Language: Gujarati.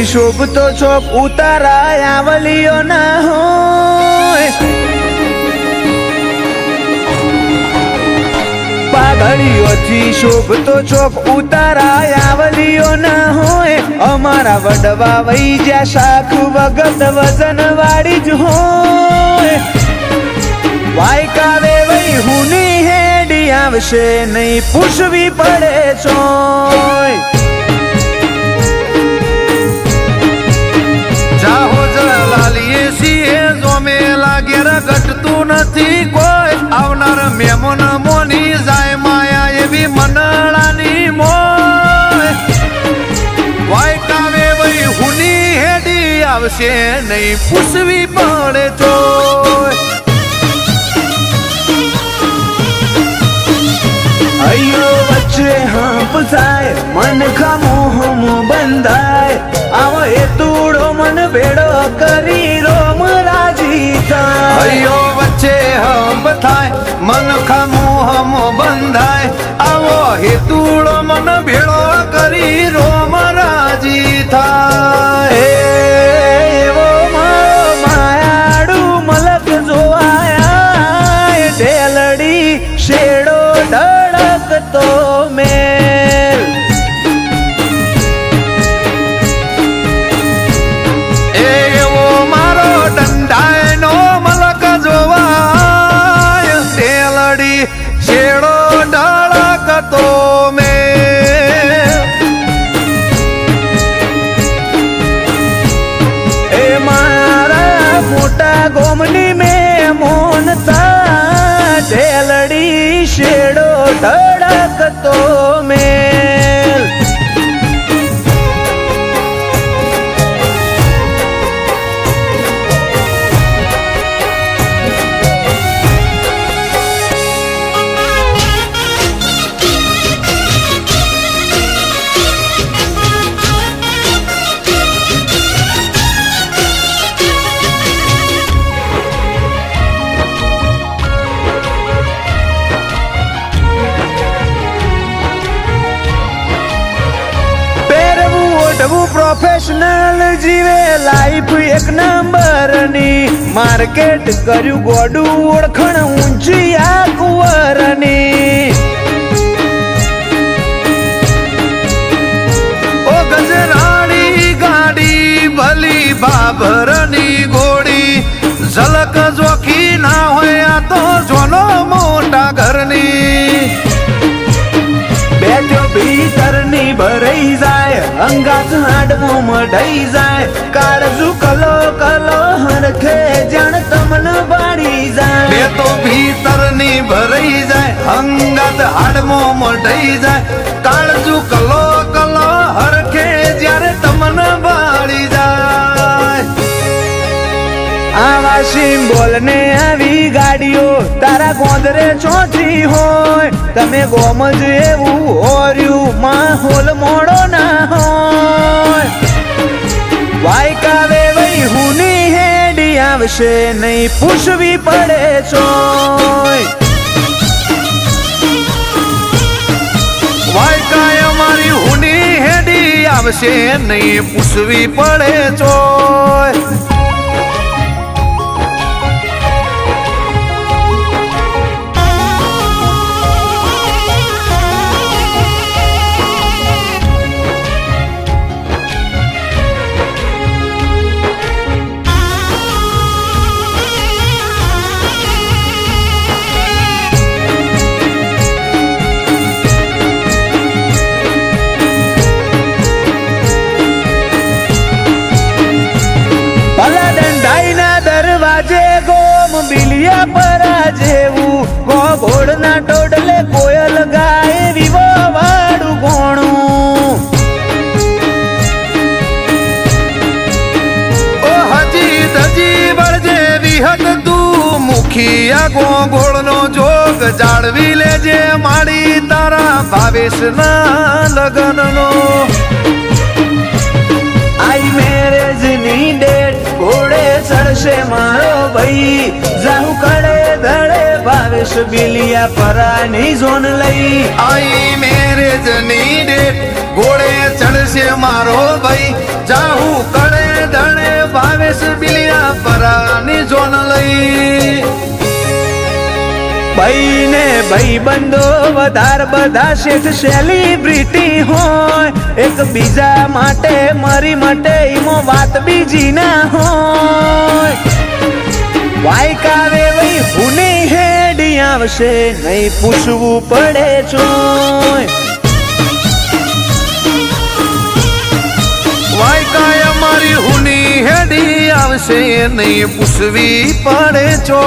શોભતો ચોક ઉતારાય આવલીઓ ના હોય પાઘડીઓથી શોભતો ચોક ઉતારાય આવલીઓ ના હોય અમારા વડવા વઈ જ્યાં શાખ વગત વજન વાળી જ હોય વાયકાવે વઈ હુની હેડી આવશે નહીં પૂછવી પડે ચોય જાહો જલાલીએ છીએ જોમે લાગે ઘટતું નથી કોઈ આવનાર મેમન મોની જાય માયા એવી મનડાની મોય વાયકાવે વઈ હુની હેડી આવશે નહીં પૂછવી પડે ચોય અયો વચ્ચે હાંપ થાય મન ખામોહમ બંધાય આવો એ તૂડો મન ભેડો કરી રોમ રાજી થાય અયો વચ્ચે હંપ થાય મન ખામોહમ બંધાય આવો હેતુડો મન ભેળો કરી રોમ રાજી થાય એવો મારો માયાડુ મલક જોવાયા ઢેલડી શેડો ધડકતો મેલ એવો મારો દંડાયનો મલક જોવાય ઢેલડી શેડો ધડકતો મેલ એ મારા મોટા ગોમની મેં મોનતા ઢેલડી શેડો ધડકતો મેલ પ્રોફેશનલ જીવે લાઈફ એક નંબરની માર્કેટ કર્યું ગોડું ઓળખણ ઊંચી આ કુંવરની ઓ ગજરાણી ગાડી ભલી બાબરની ગોળી ઝલક જોખી ના હોય આ તો જોનો મોટા ઘરની બેઠો ભીતરની ભરાઈ જાય અંગાત હાડમો મઢાઈ જાય કાળજુ કલો કલો હરખે જાણ તમન બાળી જાય બે તો ભીતરની ભરાઈ જાય અંગત હાડમો મઢાઈ જાય કાળજુ કલો કલો હરખે જ્યારે તમન બાળી જાય આવા સિમ્બોલ ને આવી ગાડીઓ તારા ગોંદરે ચોથી હોય તમે ગોમ જ એવું હોર્યું માહોલ મોડો ના હોય વાયકાવે વઈ હુની હેડી આવશે નહીં પૂછવી પડે ચોય વાયકાય અમારી હુની હેડી આવશે નહીં પૂછવી પડે ચોય બિલિયા પરા જેવું ગોળના ટોડલે કોયલ ગાય વિવો વાળું ગોણું ઓ હજી ધજી બળજે વિહત તું મુખિયા ગોળનો જોગ જાળવી લેજે માડી તારા ભાવેશના લગનનો આઈ મેરેજ ની ડેટ ઘોડે ચડશે મારો ભાઈ જાહુ કડે ધડે ભાવેશ બિલિયા પરાની ઝોન લઈ આઈ મેરેજ ની ડેટ ઘોડે ચડ છે મારો ભાઈ જાહુ કળે ધણે ભાવેશ બિલિયા પરાની જોન લઈ ભાઈ ને ભાઈ બંધો વધાર બધા શેઠ સેલિબ્રિટી હોય એક બીજા માટે મરી મટે ઈમો વાત બીજી ના હોય વાયકાવે વઈ હુની હેડી આવશે નહીં પૂછવું પડે ચોય વાયકાય અમારી હુની હેડી આવશે નહીં પૂછવી પડે છો